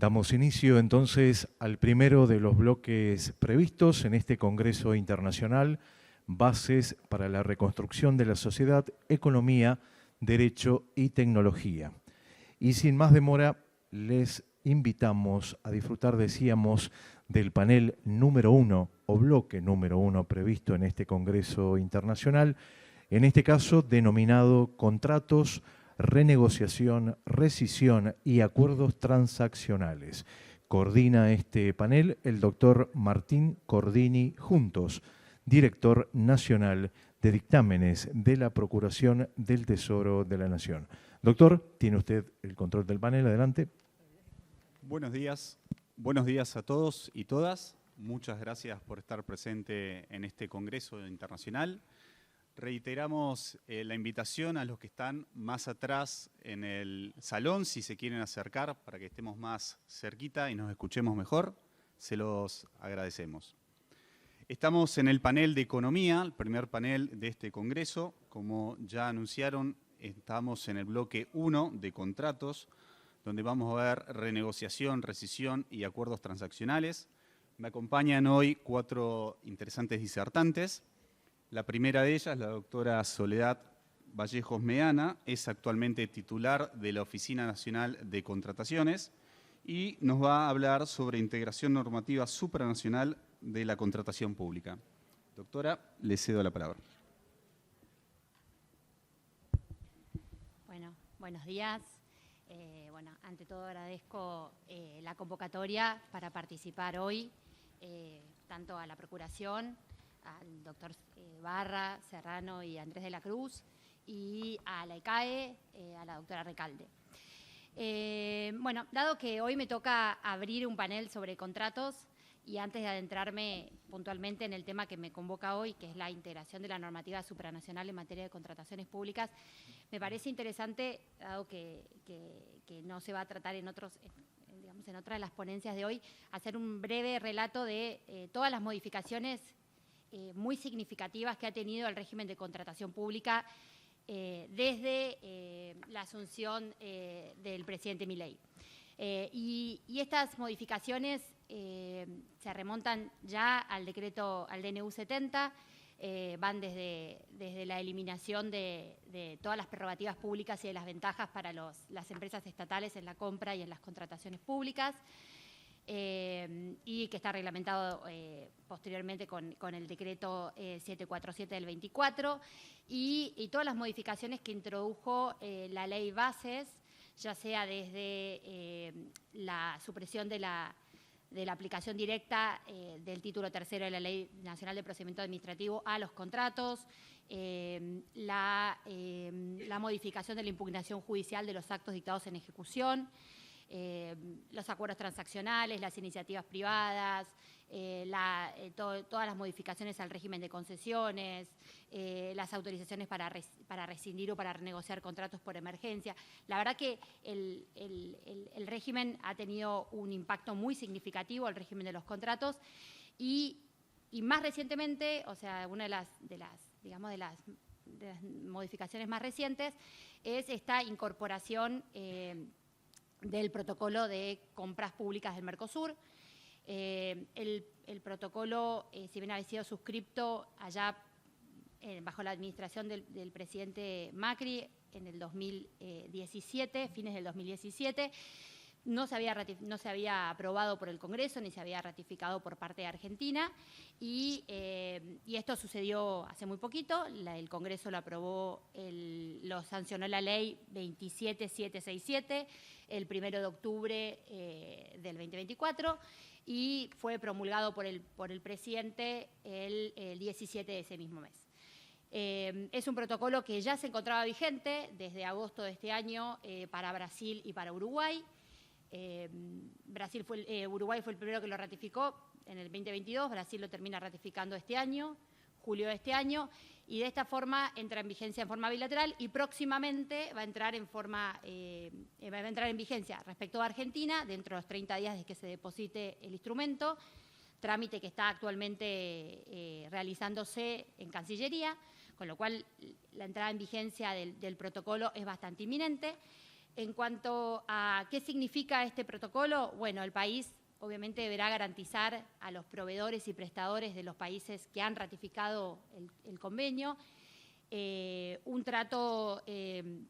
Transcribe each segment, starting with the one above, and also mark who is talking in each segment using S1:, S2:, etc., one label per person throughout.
S1: Damos inicio entonces al primero de los bloques previstos en este Congreso Internacional, Bases para la Reconstrucción de la Sociedad, Economía, Derecho y Tecnología. Y sin más demora, les invitamos a disfrutar, decíamos, del panel número 1 o bloque número 1 previsto en este Congreso Internacional, en este caso denominado Contratos, Renegociación, Rescisión y Acuerdos Transaccionales. Coordina este panel el doctor Martín Cordini Juntos, director nacional de dictámenes de la Procuración del Tesoro de la Nación. Doctor, tiene usted el control del panel, adelante.
S2: Buenos días a todos y todas. Muchas gracias por estar presente en este Congreso Internacional. Reiteramos la invitación a los que están más atrás en el salón, si se quieren acercar para que estemos más cerquita y nos escuchemos mejor, se los agradecemos. Estamos en el panel de Economía, el primer panel de este Congreso. Como ya anunciaron, estamos en el bloque 1 de Contratos, donde vamos a ver renegociación, rescisión y acuerdos transaccionales. Me acompañan hoy 4 interesantes disertantes. La primera de ellas, la doctora Soledad Vallejos Meana, es actualmente titular de la Oficina Nacional de Contrataciones y nos va a hablar sobre integración normativa supranacional de la contratación pública. Doctora, le cedo la palabra.
S3: Bueno, buenos días. Ante todo agradezco la convocatoria para participar hoy, tanto a la Procuración, al doctor Barra, Serrano y Andrés de la Cruz, y a la ICAE, a la doctora Recalde. Dado que hoy me toca abrir un panel sobre contratos, y antes de adentrarme puntualmente en el tema que me convoca hoy, que es la integración de la normativa supranacional en materia de contrataciones públicas, me parece interesante, dado que no se va a tratar en otras de las ponencias de hoy, hacer un breve relato de todas las modificaciones muy significativas que ha tenido el régimen de contratación pública desde la asunción del presidente Milei. Y estas modificaciones se remontan ya al decreto, al DNU 70, van desde la eliminación de todas las prerrogativas públicas y de las ventajas para las empresas estatales en la compra y en las contrataciones públicas, y que está reglamentado posteriormente con el decreto 747 del 24, y todas las modificaciones que introdujo la ley Bases, ya sea desde la supresión de la aplicación directa del título tercero de la Ley Nacional de Procedimiento Administrativo a los contratos, la modificación de la impugnación judicial de los actos dictados en ejecución, los acuerdos transaccionales, las iniciativas privadas, todas las modificaciones al régimen de concesiones, las autorizaciones para rescindir o para renegociar contratos por emergencia. La verdad que el régimen ha tenido un impacto muy significativo, el régimen de los contratos, y más recientemente, o sea, una de las modificaciones más recientes es esta incorporación del protocolo de compras públicas del Mercosur. El protocolo, si bien había sido suscripto allá bajo la administración del presidente Macri en el 2017, fines del 2017, no se había aprobado por el Congreso ni se había ratificado por parte de Argentina, y esto sucedió hace muy poquito. El Congreso lo aprobó, lo sancionó la ley 27767 el 1 de octubre del 2024, y fue promulgado por el presidente el 17 de ese mismo mes. Es un protocolo que ya se encontraba vigente desde agosto de este año para Brasil y para Uruguay. Uruguay fue el primero que lo ratificó en el 2022, Brasil lo termina ratificando este año, julio de este año, y de esta forma entra en vigencia en forma bilateral, y próximamente va a entrar en vigencia respecto a Argentina dentro de los 30 días desde que se deposite el instrumento, trámite que está actualmente realizándose en Cancillería, con lo cual la entrada en vigencia del protocolo es bastante inminente. En cuanto a qué significa este protocolo, bueno, el país obviamente deberá garantizar a los proveedores y prestadores de los países que han ratificado el convenio un trato, el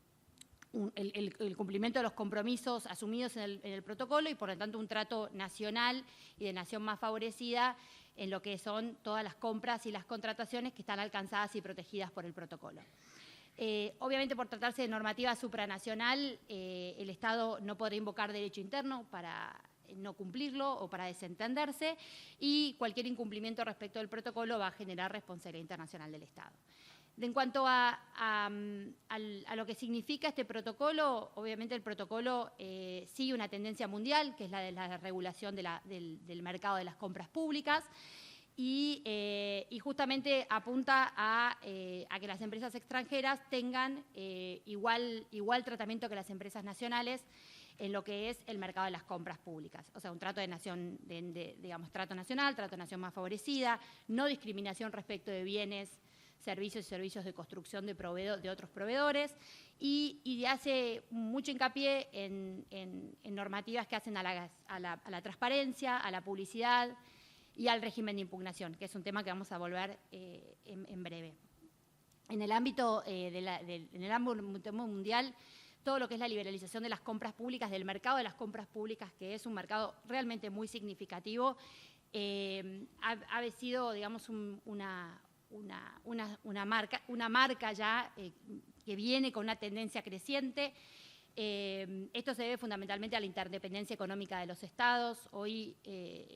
S3: cumplimiento de los compromisos asumidos en el protocolo y, por lo tanto, un trato nacional y de nación más favorecida en lo que son todas las compras y las contrataciones que están alcanzadas y protegidas por el protocolo. Obviamente, por tratarse de normativa supranacional, el Estado no podrá invocar derecho interno para no cumplirlo o para desentenderse, y cualquier incumplimiento respecto del protocolo va a generar responsabilidad internacional del Estado. En cuanto a lo que significa este protocolo, obviamente el protocolo sigue una tendencia mundial, que es la de la regulación del mercado de las compras públicas, y justamente apunta a que las empresas extranjeras tengan igual tratamiento que las empresas nacionales en lo que es el mercado de las compras públicas. O sea, un trato de nación, digamos, trato nacional, trato de nación más favorecida, no discriminación respecto de bienes, servicios y servicios de construcción de otros proveedores, y hace mucho hincapié en normativas que hacen a la transparencia, a la publicidad y al régimen de impugnación, que es un tema que vamos a volver en breve. En el ámbito mundial, todo lo que es la liberalización de las compras públicas, del mercado de las compras públicas, que es un mercado realmente muy significativo, ha sido, digamos, una marca ya que viene con una tendencia creciente. Esto se debe fundamentalmente a la interdependencia económica de los estados. Hoy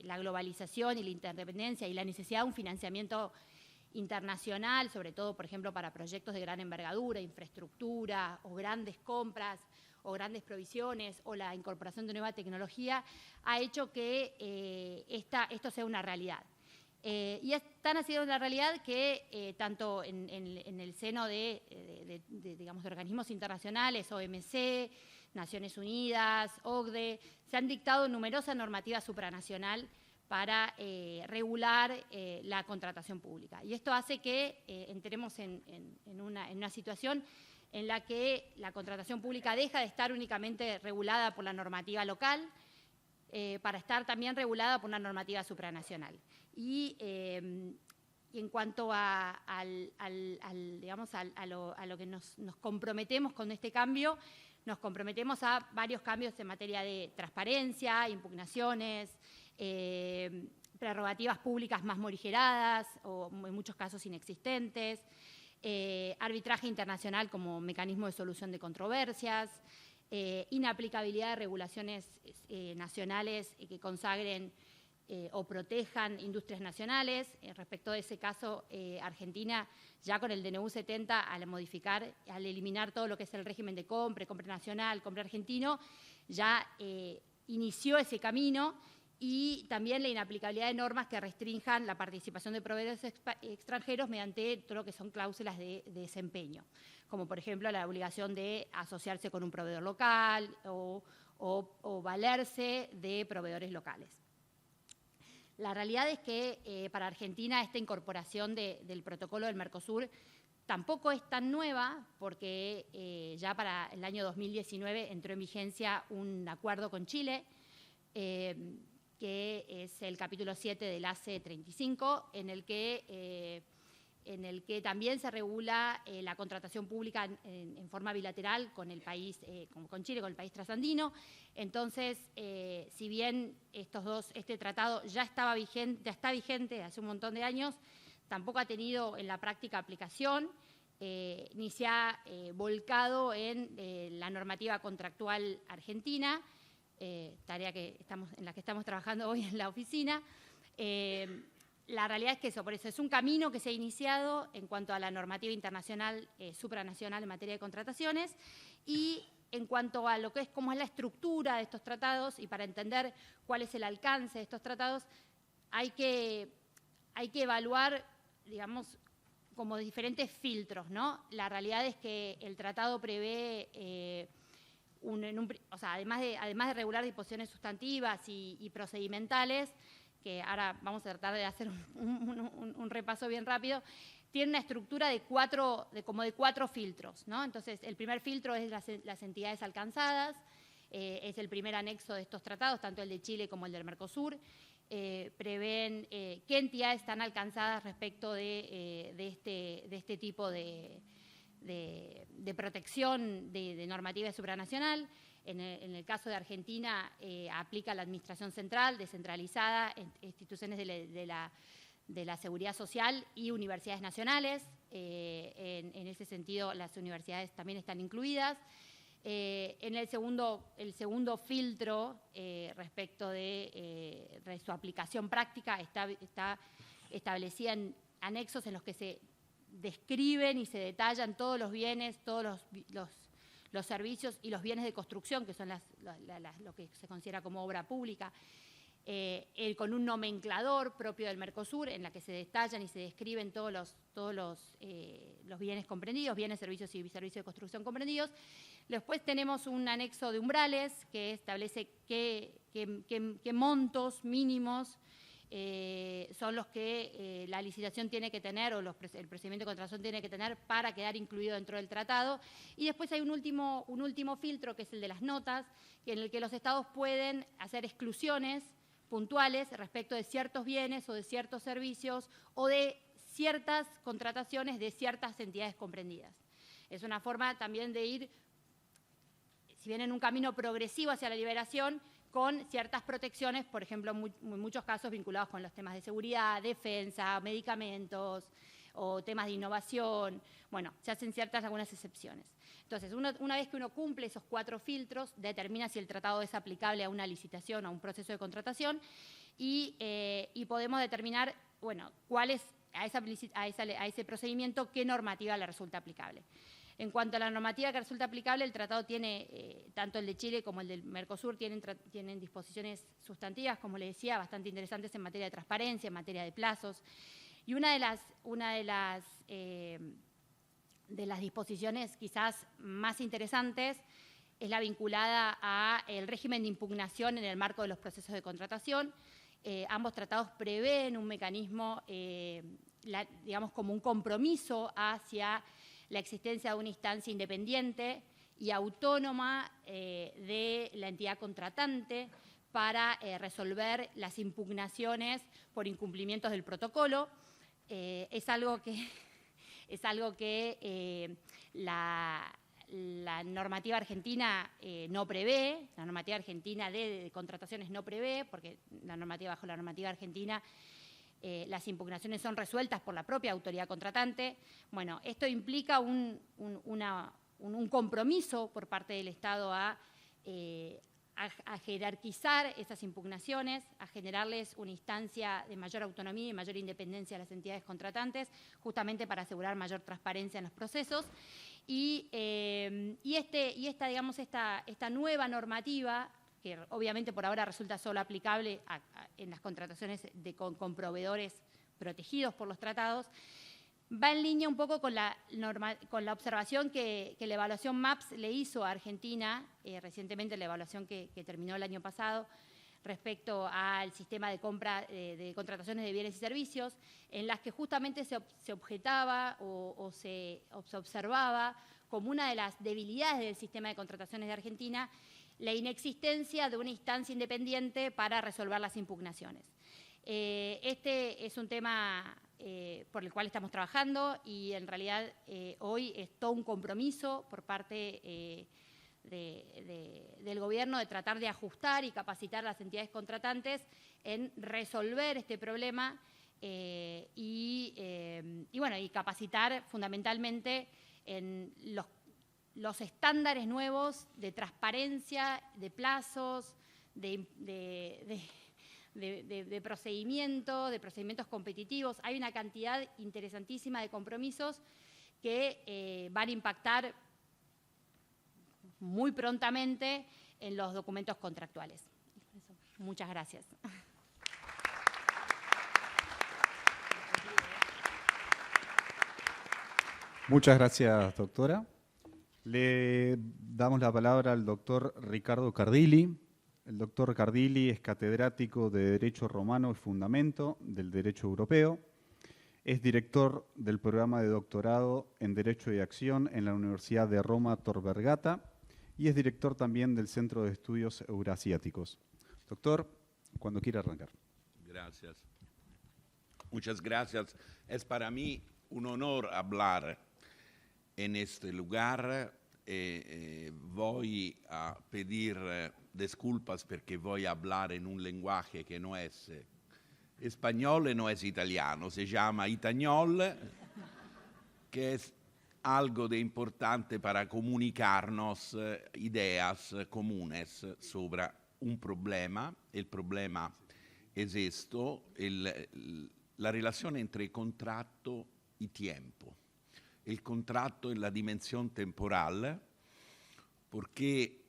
S3: la globalización y la interdependencia y la necesidad de un financiamiento internacional, sobre todo, por ejemplo, para proyectos de gran envergadura, infraestructura o grandes compras o grandes provisiones o la incorporación de nueva tecnología, ha hecho que esto sea una realidad. Y es tan así una realidad que tanto en el seno digamos, de organismos internacionales, OMC, Naciones Unidas, OCDE, se han dictado numerosas normativas supranacional para regular la contratación pública. Y esto hace que entremos en una situación en la que la contratación pública deja de estar únicamente regulada por la normativa local, para estar también regulada por una normativa supranacional. Y en cuanto a lo que nos comprometemos con este cambio, nos comprometemos a varios cambios en materia de transparencia, impugnaciones, prerrogativas públicas más morigeradas o en muchos casos inexistentes, arbitraje internacional como mecanismo de solución de controversias, inaplicabilidad de regulaciones nacionales que consagren o protejan industrias nacionales. Respecto de ese caso, Argentina, ya con el DNU 70, al eliminar todo lo que es el régimen de compra nacional, compra argentino, ya inició ese camino, y también la inaplicabilidad de normas que restrinjan la participación de proveedores extranjeros mediante todo lo que son cláusulas de desempeño, como por ejemplo la obligación de asociarse con un proveedor local o valerse de proveedores locales. La realidad es que para Argentina esta incorporación del protocolo del Mercosur tampoco es tan nueva, porque ya para el año 2019 entró en vigencia un acuerdo con Chile, que es el capítulo 7 del AC 35, en el que también se regula la contratación pública en forma bilateral con el país, con Chile, con el país trasandino. Entonces, si bien este tratado ya está vigente hace un montón de años, tampoco ha tenido en la práctica aplicación, ni se ha volcado en la normativa contractual argentina, tarea en la que estamos trabajando hoy en la oficina. La realidad es que por eso es un camino que se ha iniciado en cuanto a la normativa internacional supranacional en materia de contrataciones, y en cuanto a lo que es cómo es la estructura de estos tratados, y para entender cuál es el alcance de estos tratados, hay que evaluar, digamos, como diferentes filtros, ¿no? La realidad es que el tratado prevé además de regular disposiciones sustantivas y procedimentales, que ahora vamos a tratar de hacer un repaso bien rápido, tiene una estructura como de cuatro filtros, ¿no? Entonces, el primer filtro es las entidades alcanzadas, es el primer anexo de estos tratados, tanto el de Chile como el del Mercosur. Prevén qué entidades están alcanzadas respecto de este tipo de protección de normativa supranacional. En el caso de Argentina, aplica la administración central, descentralizada, instituciones de la seguridad social y universidades nacionales. En ese sentido, las universidades también están incluidas. En el segundo filtro, respecto de su aplicación práctica, está establecida en anexos en los que se describen y se detallan todos los bienes, todos los servicios y los bienes de construcción, que son lo que se considera como obra pública, con un nomenclador propio del Mercosur, en la que se detallan y se describen todos los bienes comprendidos, bienes, servicios y servicios de construcción comprendidos. Después tenemos un anexo de umbrales que establece qué montos mínimos son los que la licitación tiene que tener o el procedimiento de contratación tiene que tener para quedar incluido dentro del tratado. Y después hay un último filtro, que es el de las notas, en el que los estados pueden hacer exclusiones puntuales respecto de ciertos bienes o de ciertos servicios o de ciertas contrataciones de ciertas entidades comprendidas. Es una forma también de ir, si bien en un camino progresivo hacia la liberación, con ciertas protecciones, por ejemplo, en muchos casos vinculados con los temas de seguridad, defensa, medicamentos o temas de innovación. Bueno, se hacen algunas excepciones. Entonces, una vez que uno cumple esos cuatro filtros, determina si el tratado es aplicable a una licitación o a un proceso de contratación y podemos determinar, bueno, cuál es a ese procedimiento, qué normativa le resulta aplicable. En cuanto a la normativa que resulta aplicable, el tratado tiene, tanto el de Chile como el del Mercosur, tienen disposiciones sustantivas, como les decía, bastante interesantes en materia de transparencia, en materia de plazos. Y una de las disposiciones quizás más interesantes es la vinculada al régimen de impugnación en el marco de los procesos de contratación. Ambos tratados prevén un mecanismo, digamos, como un compromiso hacia la existencia de una instancia independiente y autónoma de la entidad contratante para resolver las impugnaciones por incumplimientos del protocolo. Es algo que la normativa argentina no prevé, la normativa argentina de contrataciones no prevé, porque bajo la normativa argentina las impugnaciones son resueltas por la propia autoridad contratante. Bueno, esto implica un compromiso por parte del Estado a jerarquizar esas impugnaciones, a generarles una instancia de mayor autonomía y mayor independencia a las entidades contratantes, justamente para asegurar mayor transparencia en los procesos. Esta nueva normativa, que obviamente por ahora resulta solo aplicable en las contrataciones con proveedores protegidos por los tratados, va en línea un poco con la observación que la evaluación MAPS le hizo a Argentina, recientemente la evaluación que terminó el año pasado, respecto al sistema de compra de contrataciones de bienes y servicios, en las que justamente se objetaba o se observaba como una de las debilidades del sistema de contrataciones de Argentina la inexistencia de una instancia independiente para resolver las impugnaciones. Este es un tema por el cual estamos trabajando y en realidad hoy es todo un compromiso por parte del Gobierno de tratar de ajustar y capacitar a las entidades contratantes en resolver este problema y capacitar fundamentalmente en los estándares nuevos de transparencia, de plazos, de procedimientos competitivos. Hay una cantidad interesantísima de compromisos que van a impactar muy prontamente en los documentos contractuales. Muchas gracias.
S2: Muchas gracias, doctora. Le damos la palabra al doctor Ricardo Cardilli. El doctor Cardilli es catedrático de Derecho Romano y Fundamento del Derecho Europeo. Es director del programa de doctorado en Derecho y Acción en la Universidad de Roma Tor Vergata y es director también del Centro de Estudios Eurasiáticos. Doctor, cuando quiera arrancar.
S4: Gracias. Muchas gracias. Es para mí un honor hablar en este lugar. Voy a pedir disculpas porque voy a hablar en un lenguaje que no es español y no es italiano. Se llama itañol, que es algo de importante para comunicarnos ideas comunes sobre un problema. El problema es esto, la relación entre contrato y tiempo. El contrato en la dimensión temporal, porque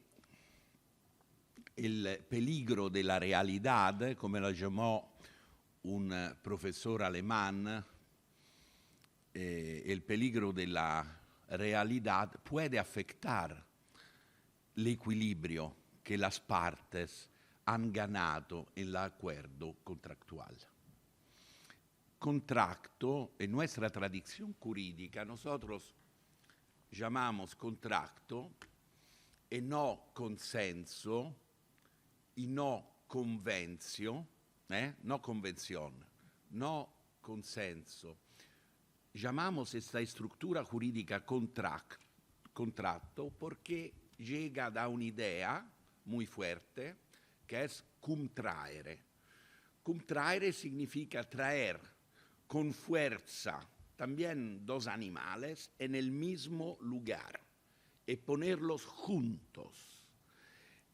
S4: el peligro de la realidad, como lo llamó un profesor alemán, el peligro de la realidad puede afectar el equilibrio que las partes han ganado en el acuerdo contractual. Contrato, en nuestra tradición jurídica, nosotros llamamos contrato y no consenso y no convención, no convención, no consenso. Llamamos esta estructura jurídica contrato porque llega de una idea muy fuerte que es contraere. Contraere significa traer con fuerza también dos animales en el mismo lugar y ponerlos juntos.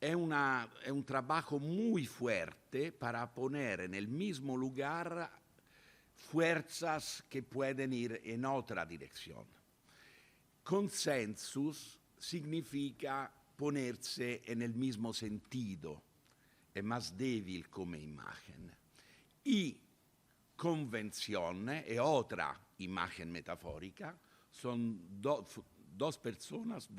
S4: Es un trabajo muy fuerte para poner en el mismo lugar fuerzas que pueden ir en otra dirección. Consensus significa ponerse en el mismo sentido, es más débil como imagen. Y convención es otra imagen metafórica, son dos personas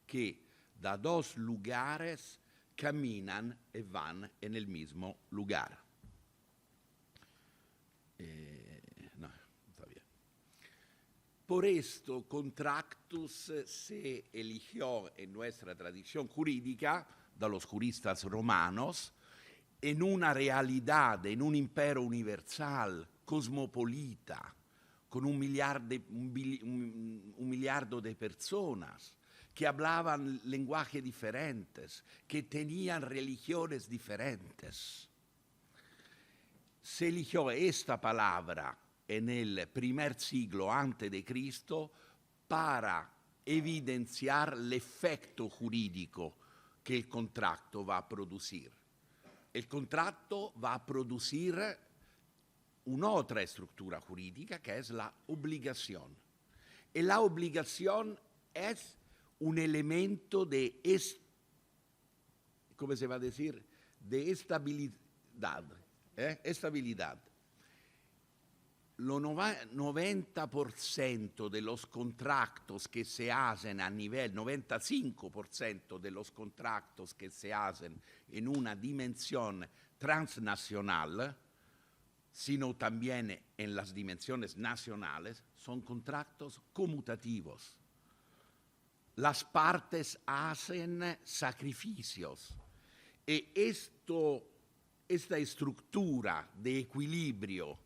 S4: que de dos lugares caminan y van en el mismo lugar. No, está bien. Por esto, contractus se eligió en nuestra tradición jurídica, de los juristas romanos, en una realidad, en un imperio universal, cosmopolita, con un miliardo de personas que hablaban lenguajes diferentes, que tenían religiones diferentes. Se eligió esta palabra en el primer siglo antes de Cristo para evidenciar el efecto jurídico que el contrato va a producir. El contrato va a producir una otra estructura jurídica que es la obligación. Y la obligación es un elemento de, ¿cómo se va a decir? De estabilidad. Estabilidad. Lo 90% de los contratos que se hacen a nivel, 95% de los contratos que se hacen en una dimensión transnacional, sino también en las dimensiones nacionales, son contratos conmutativos. Las partes hacen sacrificios y esta estructura de equilibrio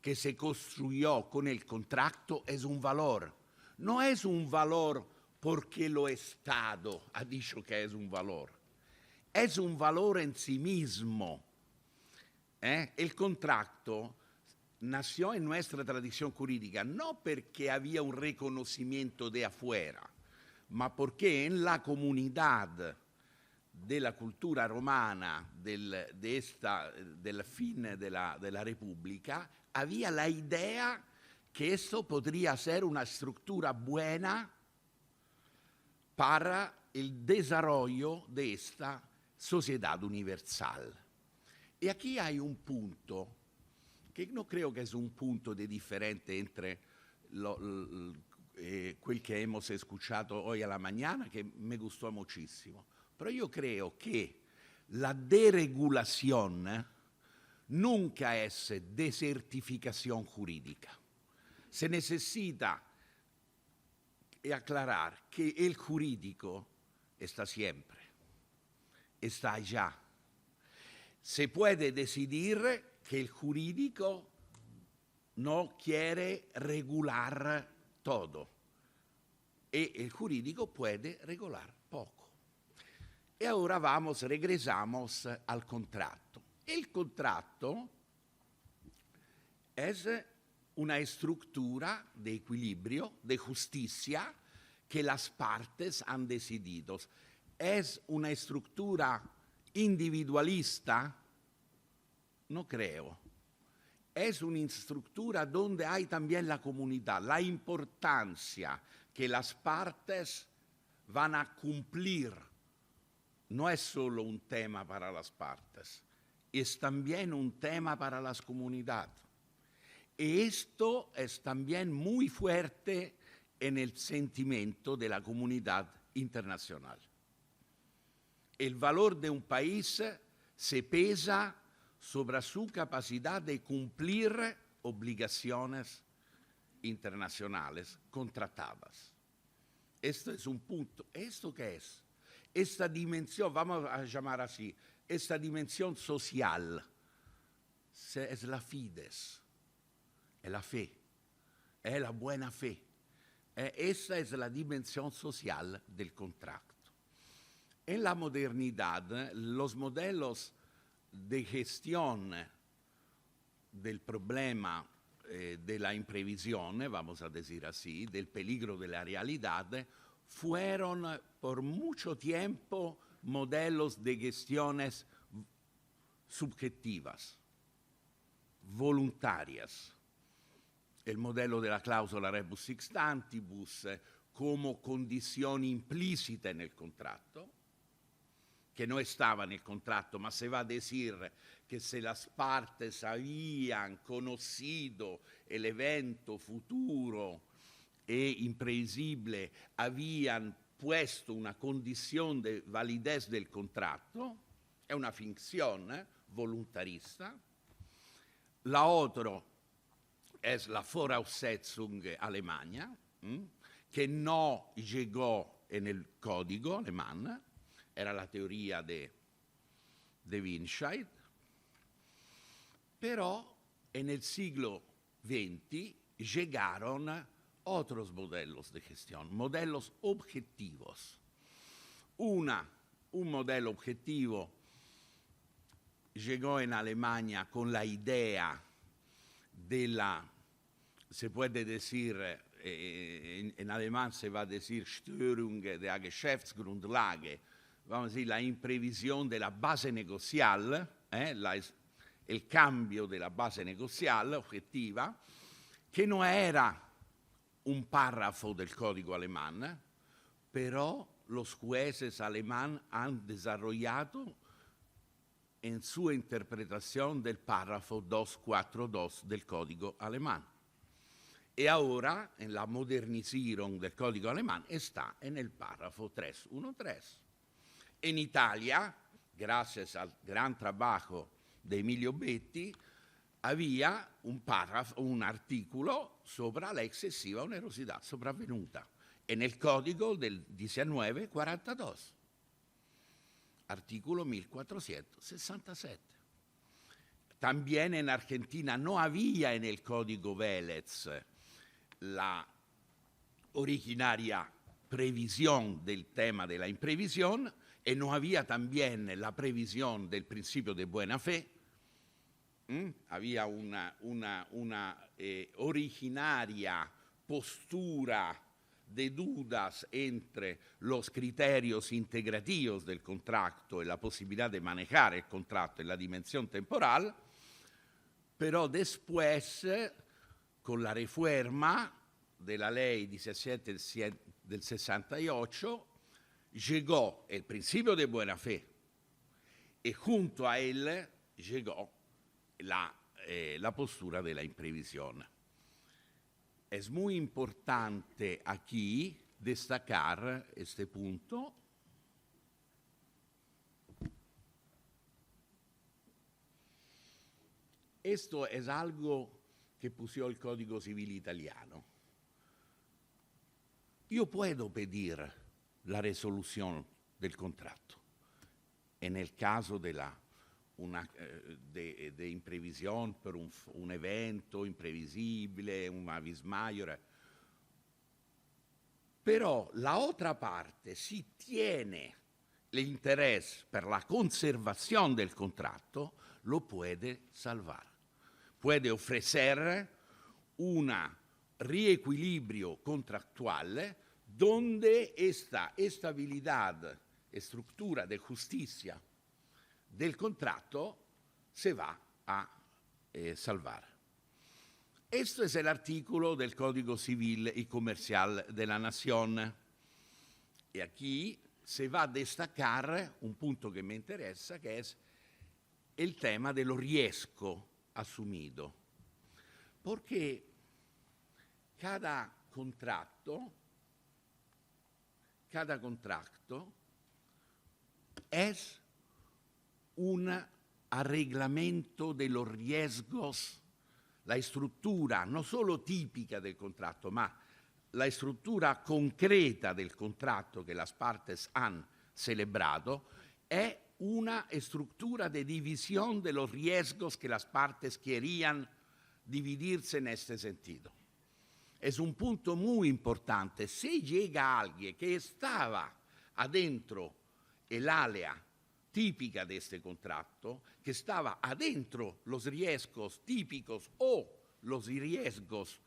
S4: que se construyó con el contrato es un valor. No es un valor porque lo Estado ha dicho que es un valor. Es un valor en sí mismo. El contrato nació en nuestra tradición jurídica no porque había un reconocimiento de afuera, ma porque en la comunidad de la cultura romana del fin de la República había la idea que eso podría ser una estructura buena para el desarrollo de esta sociedad universal. Y aquí hay un punto que no creo que es un punto de diferente entre quel que hemos escuchado hoy a la mañana, que me gustó muchísimo. Pero yo creo que la deregulación nunca es desertificación jurídica. se necesita aclarar que el jurídico está siempre, está allá. Se puede decidir que el jurídico no quiere regular todo y el jurídico puede regular poco. Y ahora regresamos al contrato. El contrato es una estructura de equilibrio, de justicia que las partes han decidido. ¿Es una estructura individualista? No creo. Es una estructura donde hay también la comunidad, la importancia que las partes van a cumplir. No es solo un tema para las partes, es también un tema para las comunidades. Y esto es también muy fuerte en el sentimiento de la comunidad internacional. El valor de un país se pesa sobre su capacidad de cumplir obligaciones internacionales contratadas. Esto es un punto. ¿Esto qué es? Esta dimensión, vamos a llamar así, esta dimensión social, es la fides, es la fe, es la buena fe. Esa es la dimensión social del contrato. En la modernidad, los modelos de gestión del problema de la imprevisión, vamos a decir así, del peligro de la realidad, fueron por mucho tiempo modelos de gestiones subjetivas, voluntarias. El modelo de la cláusula rebus sic stantibus como condición implícita en el contrato, que no estaba en el contrato, mas se va a decir que si las partes habían conocido el evento futuro e imprevisible, habían puesto una condición de validez del contrato, es una ficción voluntarista. La otra es la Voraussetzung Alemania, que no llegó en el código alemán, era la teoría de Winscheid, pero en el siglo XX llegaron otros modelos de gestión, modelos objetivos. Un modelo objetivo llegó en Alemania con la idea de la, se puede decir, en alemán se va a decir Störung der Geschäftsgrundlage, vamos a decir la imprevisión de la base negocial, el cambio de la base negocial objetiva, que no era un párrafo del código alemán, pero los jueces alemanes han desarrollado en su interpretación del párrafo 242 del código alemán. Y ahora, en la Modernisierung del código alemán, está en el párrafo 313. En Italia, gracias al gran trabajo de Emilio Betti, había un artículo sobre la excesiva onerosidad sopravvenuta en el código del 1942, artículo 1467. También en Argentina no había en el código Vélez la originaria previsión del tema de la imprevisión y no había también la previsión del principio de buena fe. Había una originaria postura de dudas entre los criterios integrativos del contrato y la posibilidad de manejar el contrato en la dimensión temporal, pero después, con la reforma de la ley 17 del 68, llegó el principio de buena fe y junto a él llegó la postura de la imprevisión. Es muy importante aquí destacar este punto. Esto es algo che puso il Codigo Civile italiano. Io puedo pedir la resolución del contrato. En el caso de imprevisión por un evento imprevisibile, un avis maior. Però la otra parte, si tiene l'interesse per la conservación del contrato, lo puede salvar. Puede ofrecer un reequilibrio contractual donde esta estabilidad, estructura de justicia del contrato se va a salvar. Esto es el artículo del Código Civil y Comercial de la Nación. Y aquí se va a destacar un punto que me interesa, que es el tema del riesgo asumido. Porque cada contrato es un arreglamento de los riesgos, la estructura no solo tipica del contrato, ma la estructura concreta del contrato que las partes han celebrado es una estructura de división de los riesgos que las partes querían dividirse en este sentido. Es un punto muy importante. Si llega alguien que estaba adentro el área típica de este contrato, que estaba adentro los riesgos típicos o los riesgos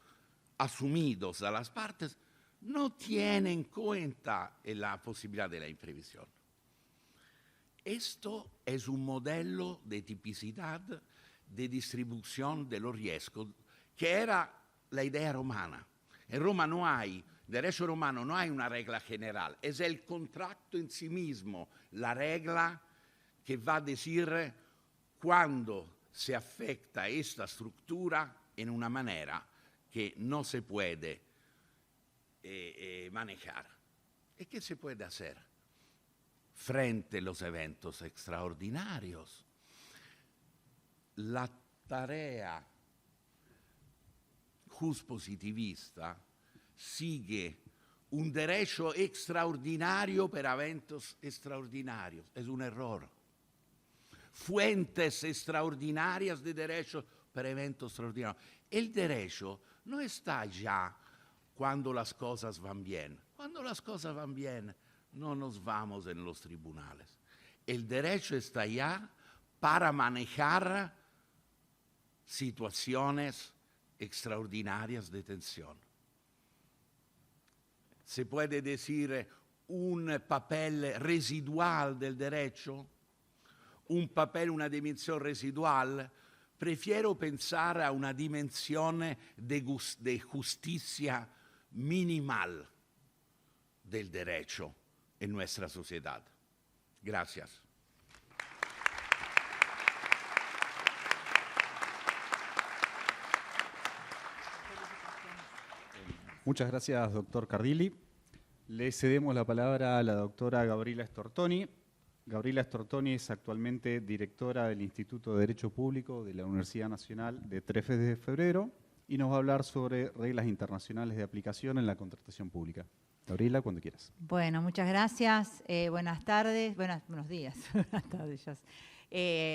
S4: asumidos a las partes, no tiene en cuenta la posibilidad de la imprevisión. Esto es un modelo de tipicidad de distribución de los riesgos que era la idea romana. En Roma no hay, derecho romano no hay una regla general, es el contrato en sí mismo la regla que va a decir cuándo se afecta esta estructura en una manera que no se puede manejar. ¿Y qué se puede hacer frente a los eventos extraordinarios? La tarea juspositivista sigue un derecho extraordinario para eventos extraordinarios. Es un error. Fuentes extraordinarias de derecho para eventos extraordinarios. El derecho no está ya cuando las cosas van bien. Cuando las cosas van bien, no nos vamos en los tribunales. El derecho está ya para manejar situaciones extraordinarias de tensión. Se puede decir un papel residual del derecho, una dimensión residual. Prefiero pensar a una dimensión de justicia minimal del derecho en nuestra sociedad. Gracias.
S2: Muchas gracias, doctor Cardilli. Le cedemos la palabra a la doctora Gabriela Stortoni. Gabriela Stortoni es actualmente directora del Instituto de Derecho Público de la Universidad Nacional de 3 de Febrero y nos va a hablar sobre reglas internacionales de aplicación en la contratación pública. Gabriela, cuando quieras.
S5: Bueno, muchas gracias. Buenas tardes, buenos días, buenas tardes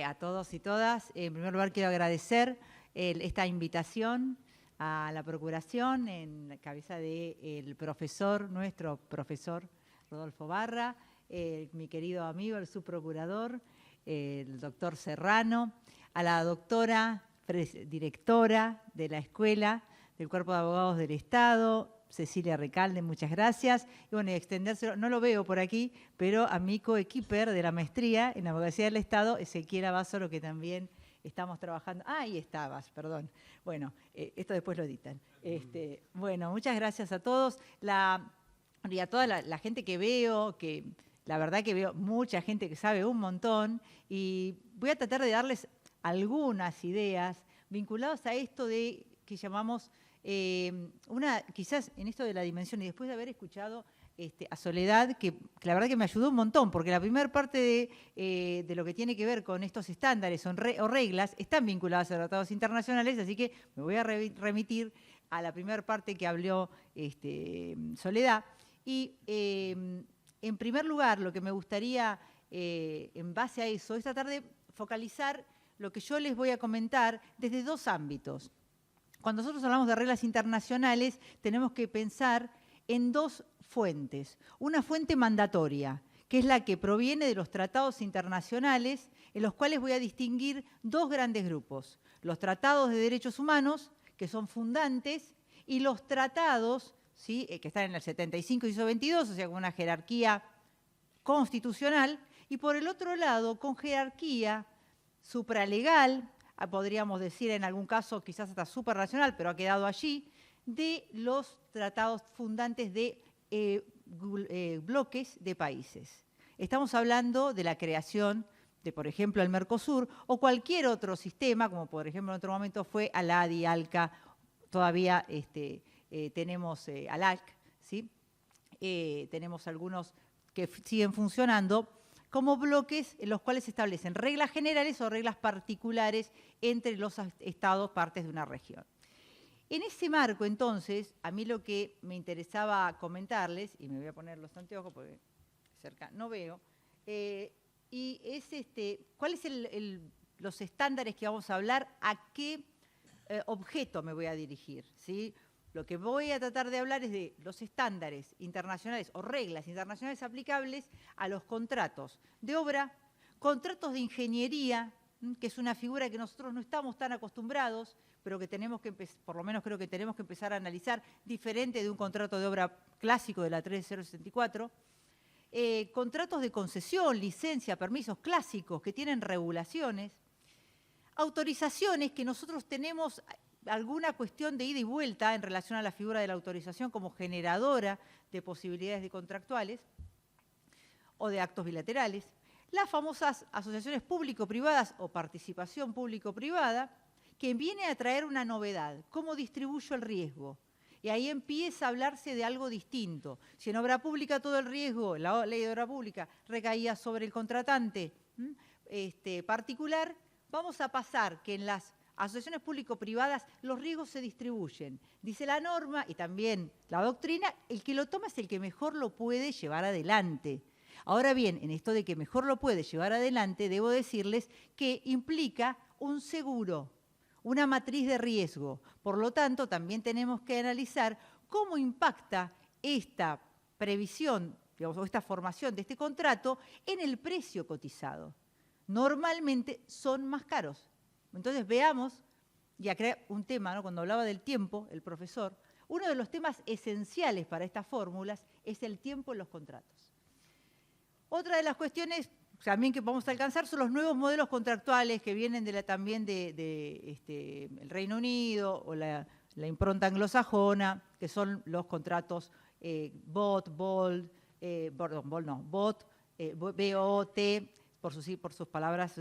S5: a todos y todas. En primer lugar, quiero agradecer esta invitación a la Procuración en cabeza del profesor, nuestro profesor Rodolfo Barra, mi querido amigo, el subprocurador, el doctor Serrano, a la doctora directora de la Escuela del Cuerpo de Abogados del Estado, Cecilia Recalde, muchas gracias. Y bueno, y extendérselo, no lo veo por aquí, pero a mi coequiper de la maestría en Abogacía del Estado, Ezequiel Abasolo, que también estamos trabajando. Ah, ahí estabas, perdón. Bueno, esto después lo editan. Bueno, muchas gracias a todos. Y a toda la gente que veo, que la verdad que veo mucha gente que sabe un montón, y voy a tratar de darles algunas ideas vinculadas a esto de que llamamos quizás en esto de la dimensión, y después de haber escuchado a Soledad, que la verdad que me ayudó un montón, porque la primera parte de lo que tiene que ver con estos estándares o reglas están vinculadas a tratados internacionales, así que me voy a remitir a la primera parte que habló Soledad. Y en primer lugar, lo que me gustaría, en base a eso, es tratar de focalizar lo que yo les voy a comentar desde dos ámbitos. Cuando nosotros hablamos de reglas internacionales, tenemos que pensar en dos fuentes. Una fuente mandatoria, que es la que proviene de los tratados internacionales, en los cuales voy a distinguir dos grandes grupos. Los tratados de derechos humanos, que son fundantes, y los tratados, ¿sí?, que están en el 75 y 22, o sea, con una jerarquía constitucional, y por el otro lado, con jerarquía supralegal, podríamos decir en algún caso quizás hasta supranacional, pero ha quedado allí, de los tratados fundantes de bloques de países. Estamos hablando de la creación de, por ejemplo, el Mercosur o cualquier otro sistema, como por ejemplo en otro momento fue ALADI, ALCA, todavía tenemos ALAC, ¿sí? Tenemos algunos que siguen funcionando como bloques en los cuales se establecen reglas generales o reglas particulares entre los estados partes de una región. En ese marco, entonces, a mí lo que me interesaba comentarles, y me voy a poner los anteojos porque cerca no veo, y es cuáles son los estándares que vamos a hablar, a qué objeto me voy a dirigir, ¿sí? Lo que voy a tratar de hablar es de los estándares internacionales o reglas internacionales aplicables a los contratos de obra, contratos de ingeniería, que es una figura que nosotros no estamos tan acostumbrados, pero que tenemos que, por lo menos creo que tenemos que empezar a analizar diferente de un contrato de obra clásico de la 13064, contratos de concesión, licencia, permisos clásicos que tienen regulaciones, autorizaciones que nosotros tenemos alguna cuestión de ida y vuelta en relación a la figura de la autorización como generadora de posibilidades de contractuales o de actos bilaterales, las famosas asociaciones público-privadas o participación público-privada, que viene a traer una novedad, cómo distribuyo el riesgo. Y ahí empieza a hablarse de algo distinto. Si en obra pública todo el riesgo, la ley de obra pública, recaía sobre el contratante particular, vamos a pasar que en las asociaciones público-privadas los riesgos se distribuyen. Dice la norma y también la doctrina, el que lo toma es el que mejor lo puede llevar adelante. Ahora bien, en esto de que mejor lo puede llevar adelante, debo decirles que implica un seguro, una matriz de riesgo. Por lo tanto, también tenemos que analizar cómo impacta esta previsión, digamos, o esta formación de este contrato en el precio cotizado. Normalmente son más caros. Entonces veamos, y acá un tema, ¿no? Cuando hablaba del tiempo, el profesor, uno de los temas esenciales para estas fórmulas es el tiempo en los contratos. Otra de las cuestiones también que vamos a alcanzar son los nuevos modelos contractuales que vienen también el Reino Unido o la impronta anglosajona, que son los contratos BOT, BOT, por sus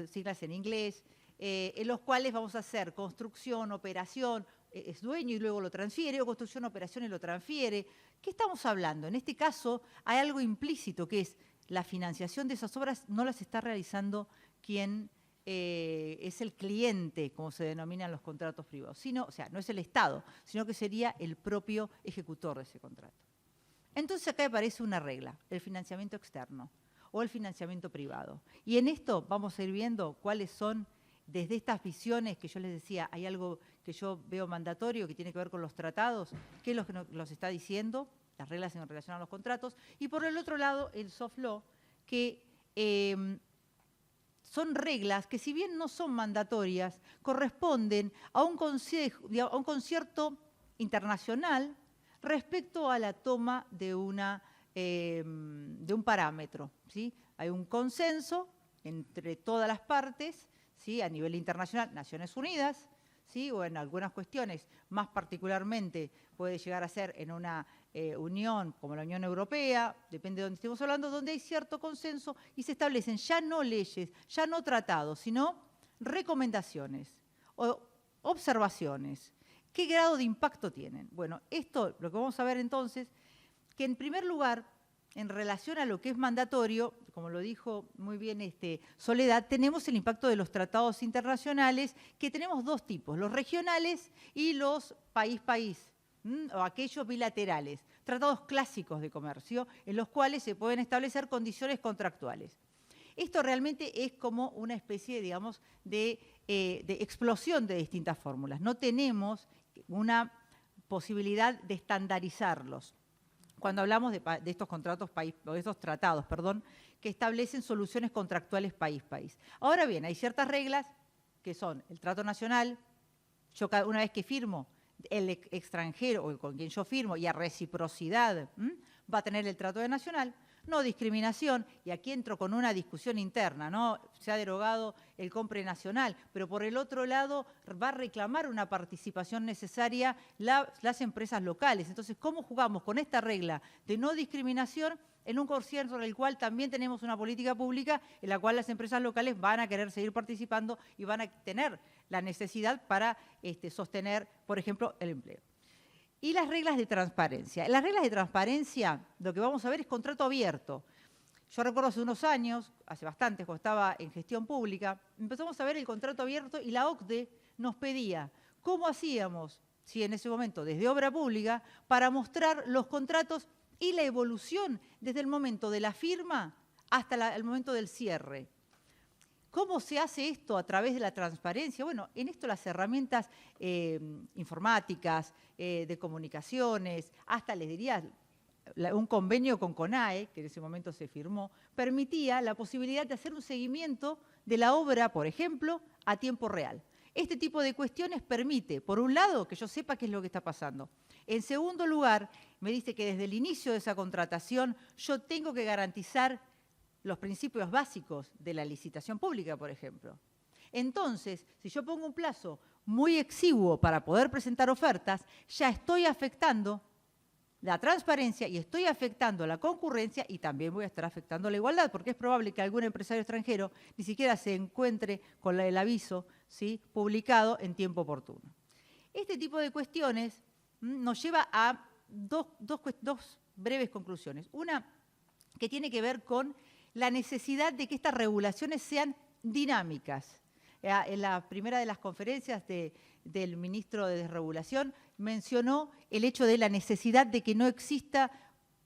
S5: siglas en inglés, en los cuales vamos a hacer construcción, operación, es dueño y luego lo transfiere, o construcción, operación y lo transfiere. ¿Qué estamos hablando? En este caso hay algo implícito, que es la financiación de esas obras no las está realizando quien es el cliente, como se denominan los contratos privados, o sea, no es el Estado, sino que sería el propio ejecutor de ese contrato. Entonces acá aparece una regla, el financiamiento externo o el financiamiento privado. Y en esto vamos a ir viendo cuáles son, desde estas visiones que yo les decía, hay algo que yo veo mandatorio que tiene que ver con los tratados, qué es lo que nos está diciendo, las reglas en relación a los contratos, y por el otro lado el soft law, que son reglas que si bien no son mandatorias, corresponden a un concierto internacional respecto a la toma de un parámetro, ¿sí? Hay un consenso entre todas las partes, ¿sí? A nivel internacional, Naciones Unidas, ¿sí? O en algunas cuestiones, más particularmente puede llegar a ser en una unión como la Unión Europea, depende de dónde estemos hablando, donde hay cierto consenso y se establecen ya no leyes, ya no tratados, sino recomendaciones o observaciones. ¿Qué grado de impacto tienen? Bueno, esto lo que vamos a ver entonces, que en primer lugar en relación a lo que es mandatorio, como lo dijo muy bien Soledad, tenemos el impacto de los tratados internacionales, que tenemos dos tipos, los regionales y los país-país, o aquellos bilaterales, tratados clásicos de comercio, en los cuales se pueden establecer condiciones contractuales. Esto realmente es como una especie, digamos, de explosión de distintas fórmulas. No tenemos una posibilidad de estandarizarlos. Cuando hablamos de estos contratos o de estos tratados, que establecen soluciones contractuales país-país. Ahora bien, hay ciertas reglas que son el trato nacional. Yo una vez que firmo, el extranjero o con quien yo firmo y a reciprocidad va a tener el trato de nacional. No discriminación, y aquí entro con una discusión interna, ¿no? Se ha derogado el compre nacional, pero por el otro lado va a reclamar una participación necesaria las empresas locales. Entonces, ¿cómo jugamos con esta regla de no discriminación en un concierto en el cual también tenemos una política pública en la cual las empresas locales van a querer seguir participando y van a tener la necesidad para sostener, por ejemplo, el empleo? Y las reglas de transparencia. En las reglas de transparencia, lo que vamos a ver es contrato abierto. Yo recuerdo hace unos años, hace bastante, cuando estaba en gestión pública, empezamos a ver el contrato abierto y la OCDE nos pedía cómo hacíamos, si en ese momento, desde obra pública, para mostrar los contratos y la evolución desde el momento de la firma hasta el momento del cierre. ¿Cómo se hace esto a través de la transparencia? Bueno, en esto las herramientas informáticas, de comunicaciones, hasta les diría un convenio con CONAE, que en ese momento se firmó, permitía la posibilidad de hacer un seguimiento de la obra, por ejemplo, a tiempo real. Este tipo de cuestiones permite, por un lado, que yo sepa qué es lo que está pasando. En segundo lugar, me dice que desde el inicio de esa contratación yo tengo que garantizar los principios básicos de la licitación pública, por ejemplo. Entonces, si yo pongo un plazo muy exiguo para poder presentar ofertas, ya estoy afectando la transparencia y estoy afectando la concurrencia y también voy a estar afectando la igualdad, porque es probable que algún empresario extranjero ni siquiera se encuentre con el aviso, ¿sí?, publicado en tiempo oportuno. Este tipo de cuestiones nos lleva a dos breves conclusiones. Una que tiene que ver con la necesidad de que estas regulaciones sean dinámicas. En la primera de las conferencias del ministro de Desregulación mencionó el hecho de la necesidad de que no exista,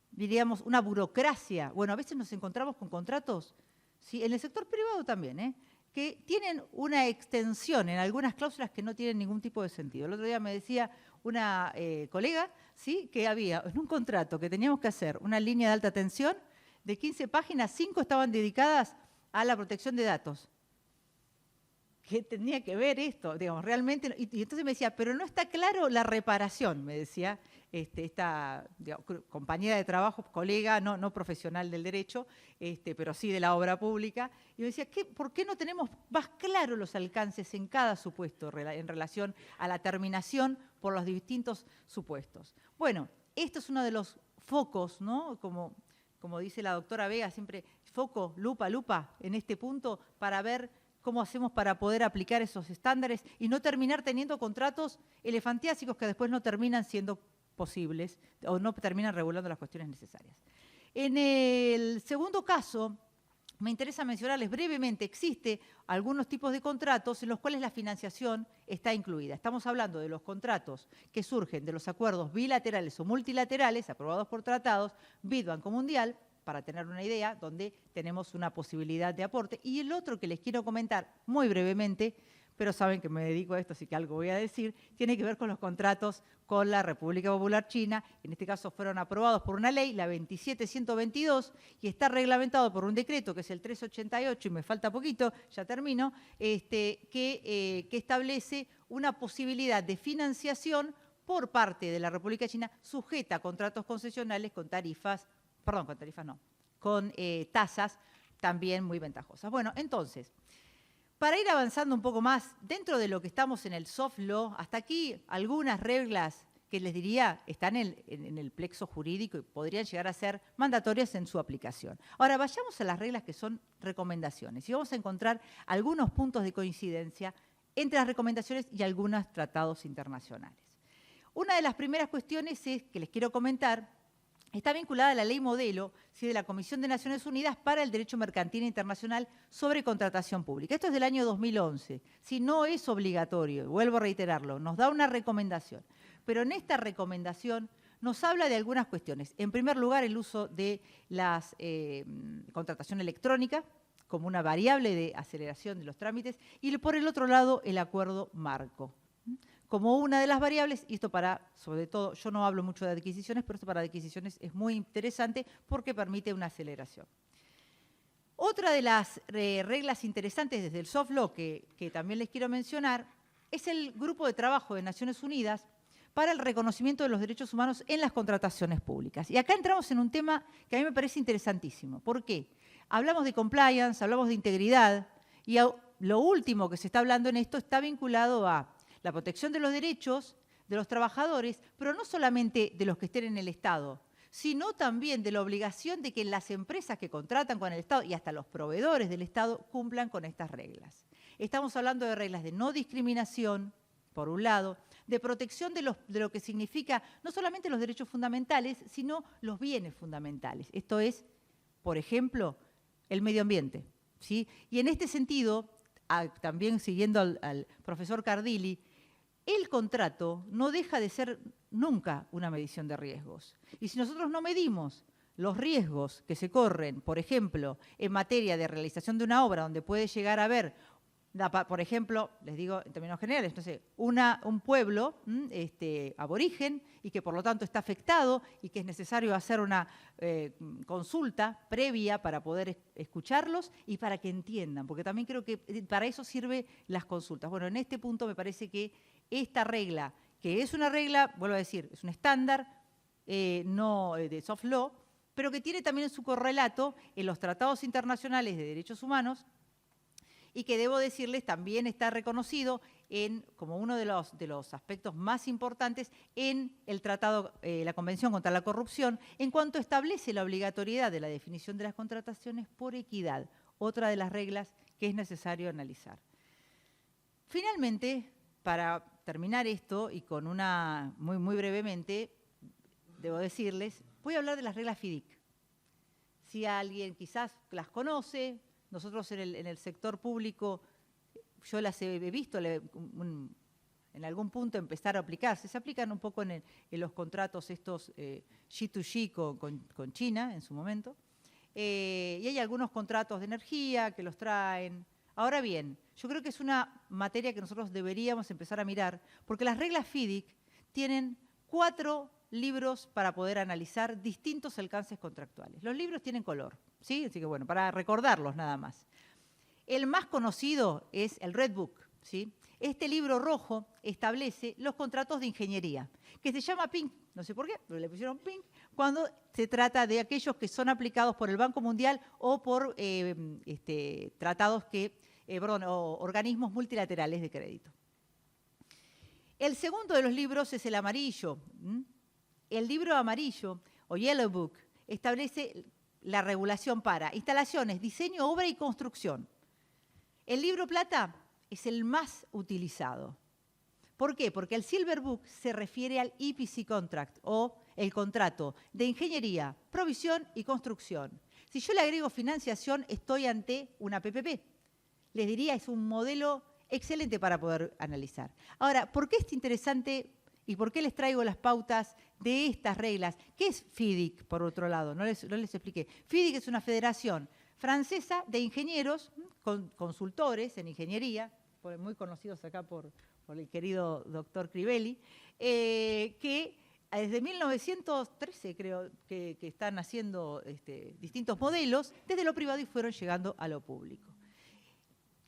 S5: diríamos, una burocracia. Bueno, a veces nos encontramos con contratos, ¿sí?, en el sector privado también, que tienen una extensión en algunas cláusulas que no tienen ningún tipo de sentido. El otro día me decía una colega, ¿sí?, que había en un contrato que teníamos que hacer una línea de alta tensión, de 15 páginas, 5 estaban dedicadas a la protección de datos. ¿Qué tenía que ver esto? Digamos, realmente, y entonces me decía, pero no está claro la reparación, me decía esta compañera de trabajo, colega, no profesional del derecho, pero sí de la obra pública. Y me decía, ¿por qué no tenemos más claros los alcances en cada supuesto en relación a la terminación por los distintos supuestos? Bueno, esto es uno de los focos, ¿no? Como dice la doctora Vega, siempre foco, lupa, en este punto, para ver cómo hacemos para poder aplicar esos estándares y no terminar teniendo contratos elefantiásicos que después no terminan siendo posibles o no terminan regulando las cuestiones necesarias. En el segundo caso, me interesa mencionarles brevemente, existe algunos tipos de contratos en los cuales la financiación está incluida. Estamos hablando de los contratos que surgen de los acuerdos bilaterales o multilaterales aprobados por tratados, BID, Banco Mundial, para tener una idea, donde tenemos una posibilidad de aporte. Y el otro que les quiero comentar muy brevemente, pero saben que me dedico a esto, así que algo voy a decir, tiene que ver con los contratos con la República Popular China. En este caso fueron aprobados por una ley, la 27122, y está reglamentado por un decreto, que es el 388, y me falta poquito, ya termino, que establece una posibilidad de financiación por parte de la República China sujeta a contratos concesionales con con tasas también muy ventajosas. Bueno, entonces, para ir avanzando un poco más, dentro de lo que estamos en el soft law, hasta aquí algunas reglas que les diría están en el plexo jurídico y podrían llegar a ser mandatorias en su aplicación. Ahora, vayamos a las reglas que son recomendaciones y vamos a encontrar algunos puntos de coincidencia entre las recomendaciones y algunos tratados internacionales. Una de las primeras cuestiones que les quiero comentar está vinculada a la ley modelo, ¿sí?, de la Comisión de Naciones Unidas para el Derecho Mercantil Internacional sobre Contratación Pública. Esto es del año 2011. Si no es obligatorio, vuelvo a reiterarlo, nos da una recomendación. Pero en esta recomendación nos habla de algunas cuestiones. En primer lugar, el uso de la contratación electrónica como una variable de aceleración de los trámites, y por el otro lado, el acuerdo marco como una de las variables, y esto para, sobre todo, yo no hablo mucho de adquisiciones, pero esto para adquisiciones es muy interesante porque permite una aceleración. Otra de las reglas interesantes desde el soft law que también les quiero mencionar es el Grupo de Trabajo de Naciones Unidas para el reconocimiento de los derechos humanos en las contrataciones públicas. Y acá entramos en un tema que a mí me parece interesantísimo. ¿Por qué? Hablamos de compliance, hablamos de integridad, y lo último que se está hablando en esto está vinculado a la protección de los derechos de los trabajadores, pero no solamente de los que estén en el Estado, sino también de la obligación de que las empresas que contratan con el Estado y hasta los proveedores del Estado cumplan con estas reglas. Estamos hablando de reglas de no discriminación, por un lado, de protección de lo que significa no solamente los derechos fundamentales, sino los bienes fundamentales. Esto es, por ejemplo, el medio ambiente, ¿sí? Y en este sentido, también siguiendo al profesor Cardilli, el contrato no deja de ser nunca una medición de riesgos. Y si nosotros no medimos los riesgos que se corren, por ejemplo, en materia de realización de una obra donde puede llegar a haber, por ejemplo, les digo en términos generales, no sé, un pueblo aborigen y que por lo tanto está afectado y que es necesario hacer una consulta previa para poder escucharlos y para que entiendan, porque también creo que para eso sirven las consultas. Bueno, en este punto me parece que esta regla, que es una regla, vuelvo a decir, es un estándar no de soft law, pero que tiene también su correlato en los tratados internacionales de derechos humanos, y que debo decirles también está reconocido como uno de los aspectos más importantes en el tratado, la Convención contra la Corrupción, en cuanto establece la obligatoriedad de la definición de las contrataciones por equidad, otra de las reglas que es necesario analizar. Finalmente, para terminar esto, y con muy brevemente, debo decirles, voy a hablar de las reglas FIDIC. Si alguien quizás las conoce, nosotros en el sector público, yo las he visto en algún punto empezar a aplicarse. Se aplican un poco en los contratos estos G2G con China en su momento. Y hay algunos contratos de energía que los traen. Ahora bien, yo creo que es una materia que nosotros deberíamos empezar a mirar, porque las reglas FIDIC tienen 4 libros para poder analizar distintos alcances contractuales. Los libros tienen color, ¿sí? Así que bueno, para recordarlos nada más. El más conocido es el Red Book, ¿sí? Este libro rojo establece los contratos de ingeniería, que se llama PINK, no sé por qué, pero le pusieron PINK, cuando se trata de aquellos que son aplicados por el Banco Mundial o por tratados o organismos multilaterales de crédito. El segundo de los libros es el amarillo. El libro amarillo, o Yellow Book, establece la regulación para instalaciones, diseño, obra y construcción. El libro plata es el más utilizado. ¿Por qué? Porque el Silver Book se refiere al EPC contract, o el contrato de ingeniería, provisión y construcción. Si yo le agrego financiación, estoy ante una PPP. Les diría, es un modelo excelente para poder analizar. Ahora, ¿por qué es interesante y por qué les traigo las pautas de estas reglas? ¿Qué es FIDIC, por otro lado? No les expliqué. FIDIC es una federación francesa de ingenieros, consultores en ingeniería, muy conocidos acá por el querido doctor Crivelli, que desde 1913 creo que están haciendo distintos modelos, desde lo privado y fueron llegando a lo público.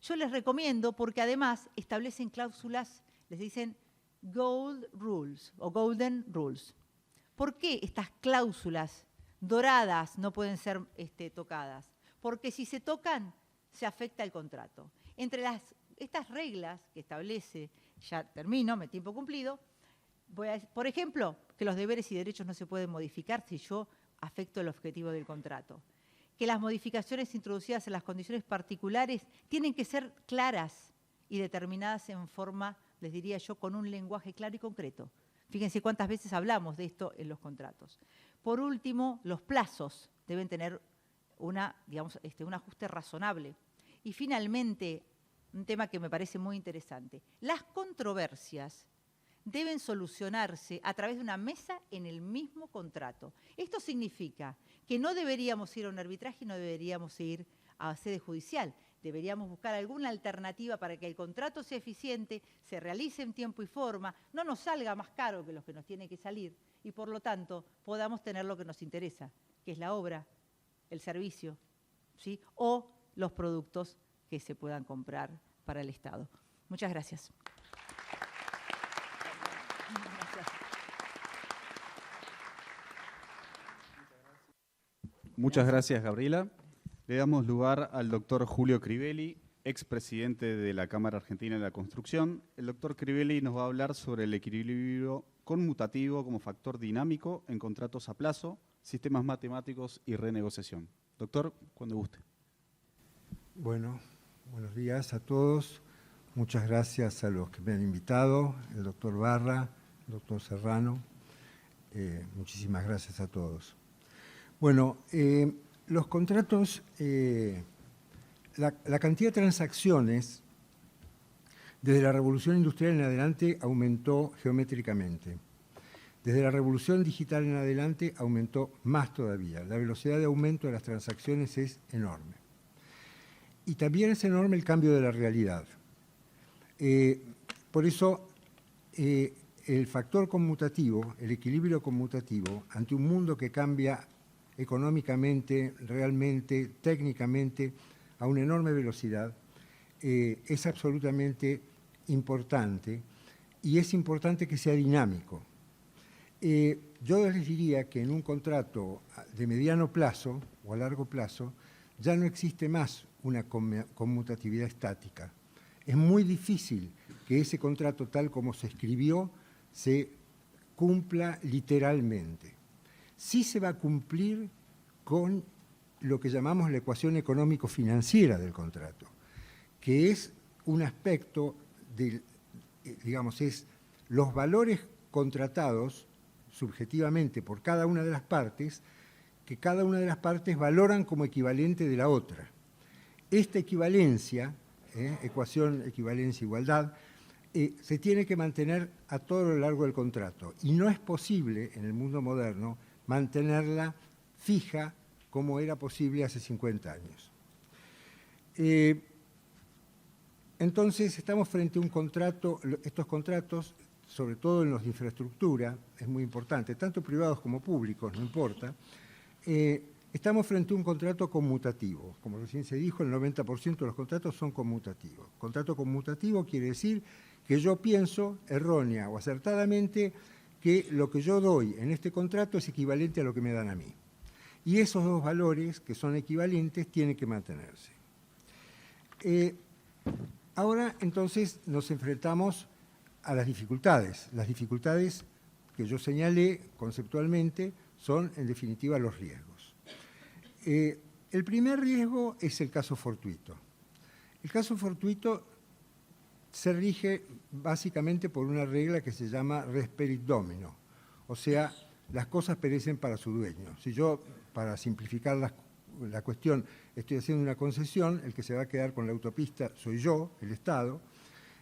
S5: Yo les recomiendo porque además establecen cláusulas, les dicen Gold Rules o Golden Rules. ¿Por qué estas cláusulas doradas no pueden ser tocadas? Porque si se tocan, se afecta el contrato. Entre estas reglas que establece, ya termino, mi tiempo cumplido, por ejemplo, que los deberes y derechos no se pueden modificar si yo afecto el objetivo del contrato. Que las modificaciones introducidas en las condiciones particulares tienen que ser claras y determinadas en forma, les diría yo, con un lenguaje claro y concreto. Fíjense cuántas veces hablamos de esto en los contratos. Por último, los plazos deben tener un ajuste razonable. Y finalmente, un tema que me parece muy interesante, las controversias deben solucionarse a través de una mesa en el mismo contrato. Esto significa que no deberíamos ir a un arbitraje, no deberíamos ir a sede judicial. Deberíamos buscar alguna alternativa para que el contrato sea eficiente, se realice en tiempo y forma, no nos salga más caro que los que nos tiene que salir y, por lo tanto, podamos tener lo que nos interesa, que es la obra, el servicio, ¿sí? O los productos que se puedan comprar para el Estado. Muchas gracias.
S2: Muchas gracias, Gabriela. Le damos lugar al doctor Julio Crivelli, expresidente de la Cámara Argentina de la Construcción. El doctor Crivelli nos va a hablar sobre el equilibrio conmutativo como factor dinámico en contratos a plazo, sistemas matemáticos y renegociación. Doctor, cuando guste.
S6: Bueno, buenos días a todos. Muchas gracias a los que me han invitado, el doctor Barra, el doctor Serrano. Muchísimas gracias a todos. Bueno, los contratos, la cantidad de transacciones desde la Revolución Industrial en adelante aumentó geométricamente. Desde la Revolución Digital en adelante aumentó más todavía. La velocidad de aumento de las transacciones es enorme. Y también es enorme el cambio de la realidad. Por eso, el factor conmutativo, el equilibrio conmutativo, ante un mundo que cambia económicamente, realmente, técnicamente, a una enorme velocidad, es absolutamente importante y es importante que sea dinámico. Yo les diría que en un contrato de mediano plazo o a largo plazo ya no existe más una conmutatividad estática. Es muy difícil que ese contrato tal como se escribió se cumpla literalmente. Sí se va a cumplir con lo que llamamos la ecuación económico-financiera del contrato, que es un aspecto, digamos, es los valores contratados subjetivamente por cada una de las partes, que cada una de las partes valoran como equivalente de la otra. Esta equivalencia, ecuación equivalencia-igualdad, se tiene que mantener a todo lo largo del contrato y no es posible en el mundo moderno mantenerla fija como era posible hace 50 años. Entonces estamos frente a un contrato, estos contratos, sobre todo en los de infraestructura, es muy importante, tanto privados como públicos, no importa, estamos frente a un contrato conmutativo. Como recién se dijo, el 90% de los contratos son conmutativos. Contrato conmutativo quiere decir que yo pienso, errónea o acertadamente, que lo que yo doy en este contrato es equivalente a lo que me dan a mí. Y esos dos valores, que son equivalentes, tienen que mantenerse. Ahora, entonces, nos enfrentamos a las dificultades. Las dificultades que yo señalé conceptualmente son, en definitiva, los riesgos. El primer riesgo es el caso fortuito. El caso fortuito se rige básicamente por una regla que se llama res perit domino, o sea, las cosas perecen para su dueño. Si yo, para simplificar la cuestión, estoy haciendo una concesión, el que se va a quedar con la autopista soy yo, el Estado,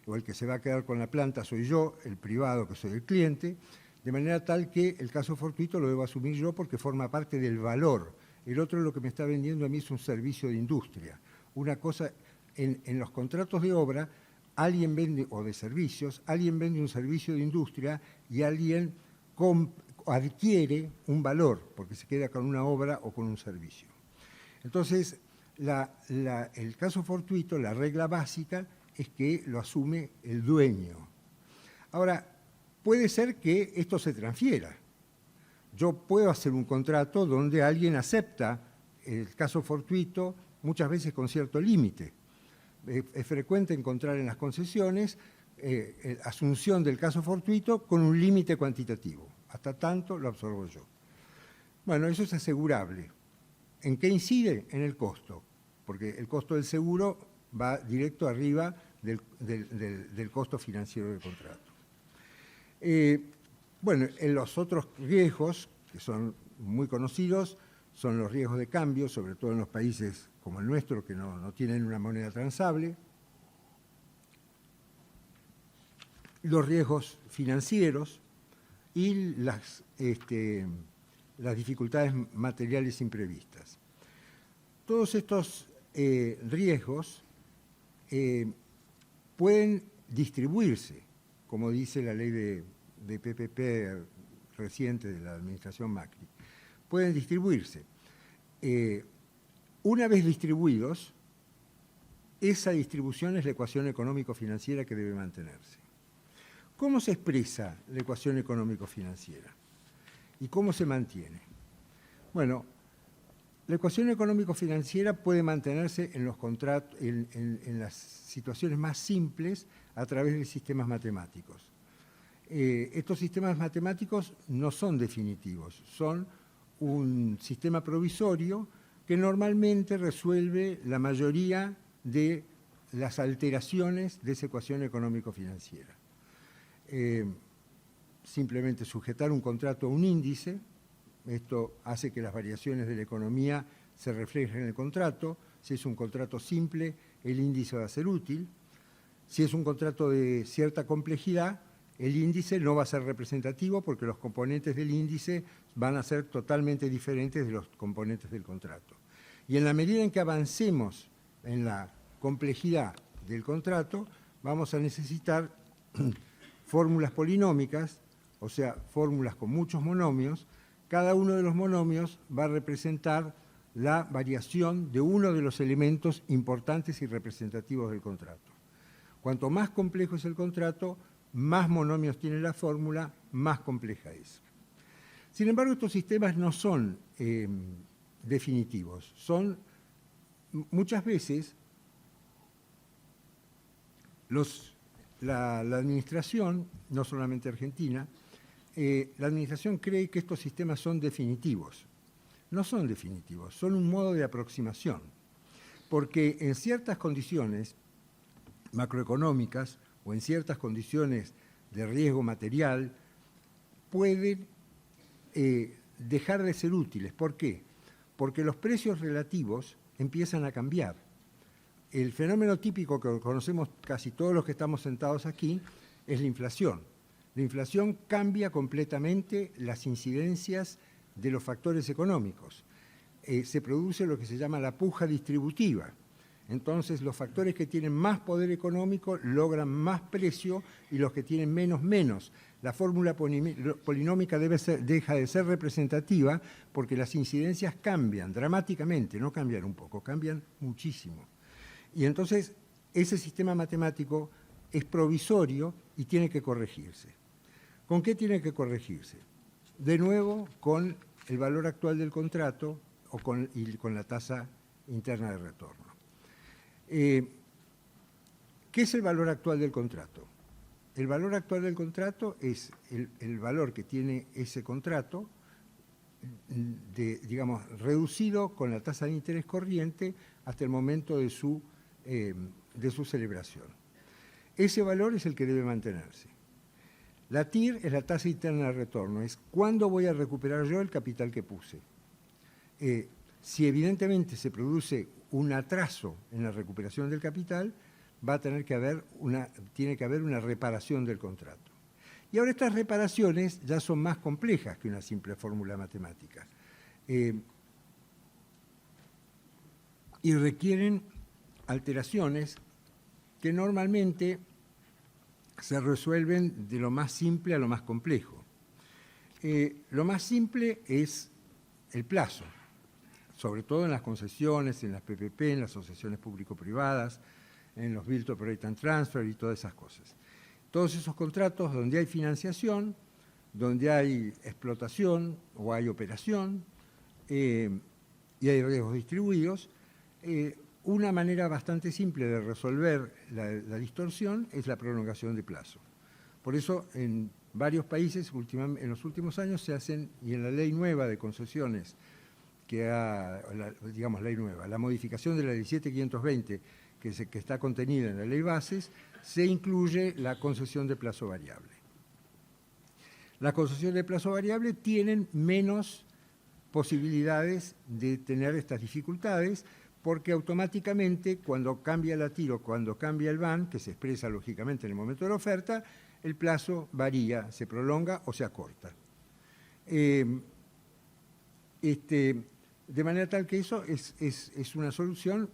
S6: o el que se va a quedar con la planta soy yo, el privado, que soy el cliente, de manera tal que el caso fortuito lo debo asumir yo porque forma parte del valor. El otro lo que me está vendiendo a mí es un servicio de industria. Una cosa, en los contratos de obra, alguien vende, o de servicios, alguien vende un servicio de industria y alguien adquiere un valor, porque se queda con una obra o con un servicio. Entonces, el caso fortuito, la regla básica, es que lo asume el dueño. Ahora, puede ser que esto se transfiera. Yo puedo hacer un contrato donde alguien acepta el caso fortuito, muchas veces con cierto límite. Es frecuente encontrar en las concesiones asunción del caso fortuito con un límite cuantitativo. Hasta tanto lo absorbo yo. Bueno, eso es asegurable. ¿En qué incide? En el costo, porque el costo del seguro va directo arriba del costo financiero del contrato. Bueno, en los otros riesgos, que son muy conocidos son los riesgos de cambio, sobre todo en los países como el nuestro, que no tienen una moneda transable, los riesgos financieros y las dificultades materiales imprevistas. Todos estos riesgos pueden distribuirse, como dice la ley de PPP reciente de la administración Macri, pueden distribuirse. Una vez distribuidos, esa distribución es la ecuación económico-financiera que debe mantenerse. ¿Cómo se expresa la ecuación económico-financiera? ¿Y cómo se mantiene? Bueno, la ecuación económico-financiera puede mantenerse en los contratos, en las situaciones más simples a través de sistemas matemáticos. Estos sistemas matemáticos no son definitivos, son un sistema provisorio que normalmente resuelve la mayoría de las alteraciones de esa ecuación económico-financiera. Simplemente sujetar un contrato a un índice, esto hace que las variaciones de la economía se reflejen en el contrato. Si es un contrato simple, el índice va a ser útil. Si es un contrato de cierta complejidad, el índice no va a ser representativo porque los componentes del índice van a ser totalmente diferentes de los componentes del contrato. Y en la medida en que avancemos en la complejidad del contrato, vamos a necesitar fórmulas polinómicas, o sea, fórmulas con muchos monomios. Cada uno de los monomios va a representar la variación de uno de los elementos importantes y representativos del contrato. Cuanto más complejo es el contrato, más monomios tiene la fórmula, más compleja es. Sin embargo, estos sistemas no son definitivos. Son muchas veces la administración, no solamente Argentina, la administración cree que estos sistemas son definitivos. No son definitivos, son un modo de aproximación, porque en ciertas condiciones macroeconómicas o en ciertas condiciones de riesgo material pueden dejar de ser útiles. ¿Por qué? Porque los precios relativos empiezan a cambiar. El fenómeno típico que conocemos casi todos los que estamos sentados aquí es la inflación. La inflación cambia completamente las incidencias de los factores económicos. Se produce lo que se llama la puja distributiva. Entonces, los factores que tienen más poder económico logran más precio y los que tienen menos. La fórmula polinómica deja de ser representativa porque las incidencias cambian dramáticamente, no cambian un poco, cambian muchísimo. Y entonces, ese sistema matemático es provisorio y tiene que corregirse. ¿Con qué tiene que corregirse? De nuevo, con el valor actual del contrato y con la tasa interna de retorno. ¿Qué es el valor actual del contrato? El valor actual del contrato es el valor que tiene ese contrato, digamos, reducido con la tasa de interés corriente hasta el momento de su celebración. Ese valor es el que debe mantenerse. La TIR es la tasa interna de retorno, es cuándo voy a recuperar yo el capital que puse. Si evidentemente se produce un atraso en la recuperación del capital, tiene que haber una reparación del contrato. Y ahora estas reparaciones ya son más complejas que una simple fórmula matemática. Y requieren alteraciones que normalmente se resuelven de lo más simple a lo más complejo. Lo más simple es el plazo, sobre todo en las concesiones, en las PPP, en las asociaciones público-privadas, en los Build to Operate and Transfer y todas esas cosas. Todos esos contratos donde hay financiación, donde hay explotación o hay operación y hay riesgos distribuidos, una manera bastante simple de resolver la distorsión es la prolongación de plazo. Por eso, en varios países, en los últimos años se hacen, y en la ley nueva de concesiones, la modificación de la 17520, que está contenida en la ley bases, se incluye la concesión de plazo variable. Las concesiones de plazo variable tienen menos posibilidades de tener estas dificultades, porque automáticamente cuando cambia la TIR o cuando cambia el BAN, que se expresa lógicamente en el momento de la oferta, el plazo varía, se prolonga o se acorta. De manera tal que eso es una solución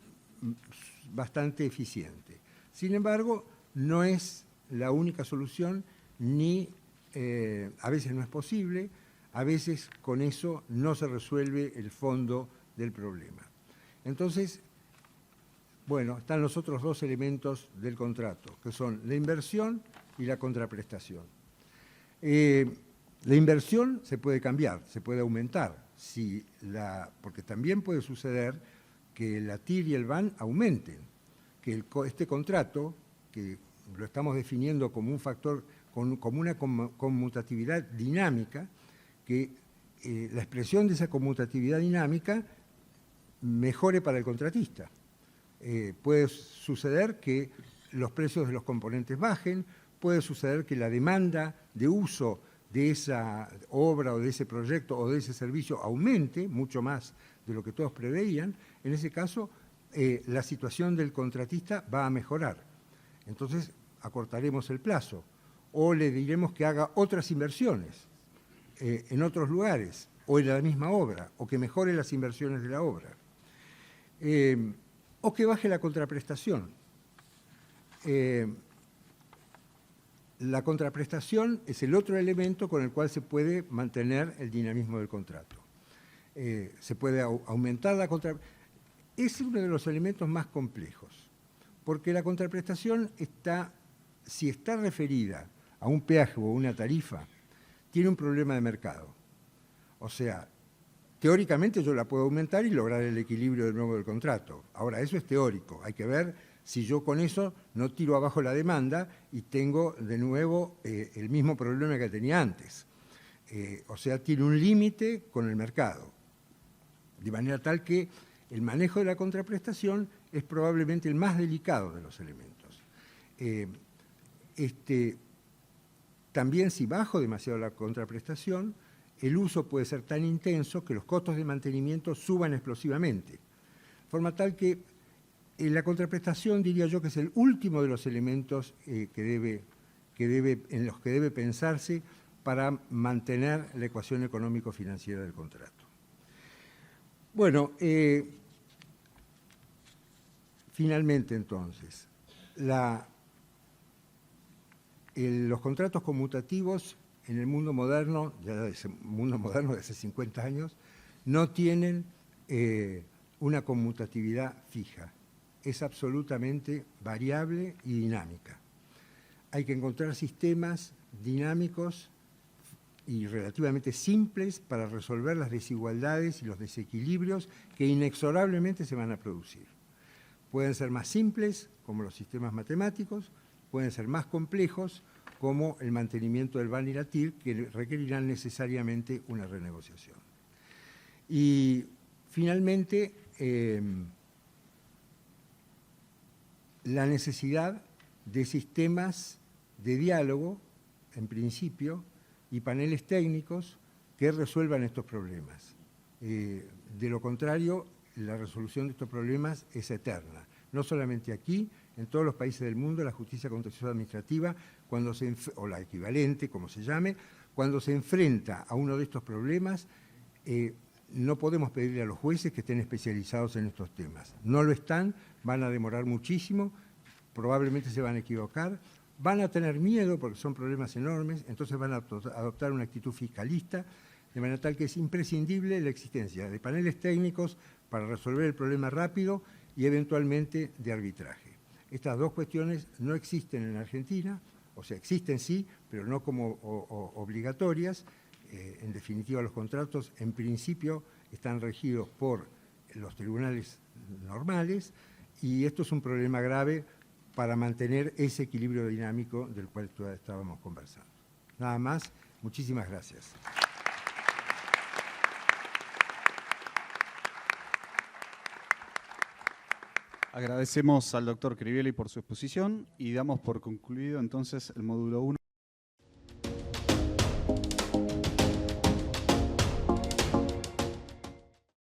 S6: bastante eficiente. Sin embargo, no es la única solución, ni a veces no es posible, a veces con eso no se resuelve el fondo del problema. Entonces, bueno, están los otros dos elementos del contrato, que son la inversión y la contraprestación. La inversión se puede cambiar, se puede aumentar, porque también puede suceder que la TIR y el BAN aumenten, que este contrato, que lo estamos definiendo como un factor, como una conmutatividad dinámica, que la expresión de esa conmutatividad dinámica mejore para el contratista. Puede suceder que los precios de los componentes bajen, puede suceder que la demanda de uso de esa obra o de ese proyecto o de ese servicio aumente mucho más de lo que todos preveían. En ese caso, la situación del contratista va a mejorar. Entonces, acortaremos el plazo o le diremos que haga otras inversiones en otros lugares o en la misma obra, o que mejore las inversiones de la obra, o que baje la contraprestación. La contraprestación es el otro elemento con el cual se puede mantener el dinamismo del contrato. Se puede aumentar la contraprestación. Es uno de los elementos más complejos, porque la contraprestación si está referida a un peaje o una tarifa, tiene un problema de mercado. O sea, teóricamente yo la puedo aumentar y lograr el equilibrio de nuevo del contrato. Ahora, eso es teórico. Hay que ver si yo con eso no tiro abajo la demanda y tengo de nuevo el mismo problema que tenía antes. O sea, tiene un límite con el mercado. De manera tal que el manejo de la contraprestación es probablemente el más delicado de los elementos. También si bajo demasiado la contraprestación, el uso puede ser tan intenso que los costos de mantenimiento suban explosivamente. De forma tal que la contraprestación, diría yo, que es el último de los elementos en los que debe pensarse para mantener la ecuación económico-financiera del contrato. Bueno, finalmente entonces, los contratos conmutativos en el mundo moderno, ya es un mundo moderno de hace 50 años, no tienen una conmutatividad fija. Es absolutamente variable y dinámica. Hay que encontrar sistemas dinámicos y relativamente simples para resolver las desigualdades y los desequilibrios que inexorablemente se van a producir. Pueden ser más simples, como los sistemas matemáticos, pueden ser más complejos, como el mantenimiento del BAN y la TIR, que requerirán necesariamente una renegociación. Y finalmente, la necesidad de sistemas de diálogo, en principio, y paneles técnicos que resuelvan estos problemas. De lo contrario, la resolución de estos problemas es eterna. No solamente aquí, en todos los países del mundo, la justicia contenciosa administrativa, o la equivalente, como se llame, cuando se enfrenta a uno de estos problemas, no podemos pedirle a los jueces que estén especializados en estos temas. No lo están, van a demorar muchísimo, probablemente se van a equivocar, van a tener miedo porque son problemas enormes, entonces van a adoptar una actitud fiscalista, de manera tal que es imprescindible la existencia de paneles técnicos para resolver el problema rápido y eventualmente de arbitraje. Estas dos cuestiones no existen en Argentina, o sea, existen sí, pero no como obligatorias. En definitiva, los contratos en principio están regidos por los tribunales normales y esto es un problema grave para mantener ese equilibrio dinámico del cual estábamos conversando. Nada más, muchísimas gracias.
S2: Agradecemos al doctor Crivelli por su exposición y damos por concluido entonces el módulo 1.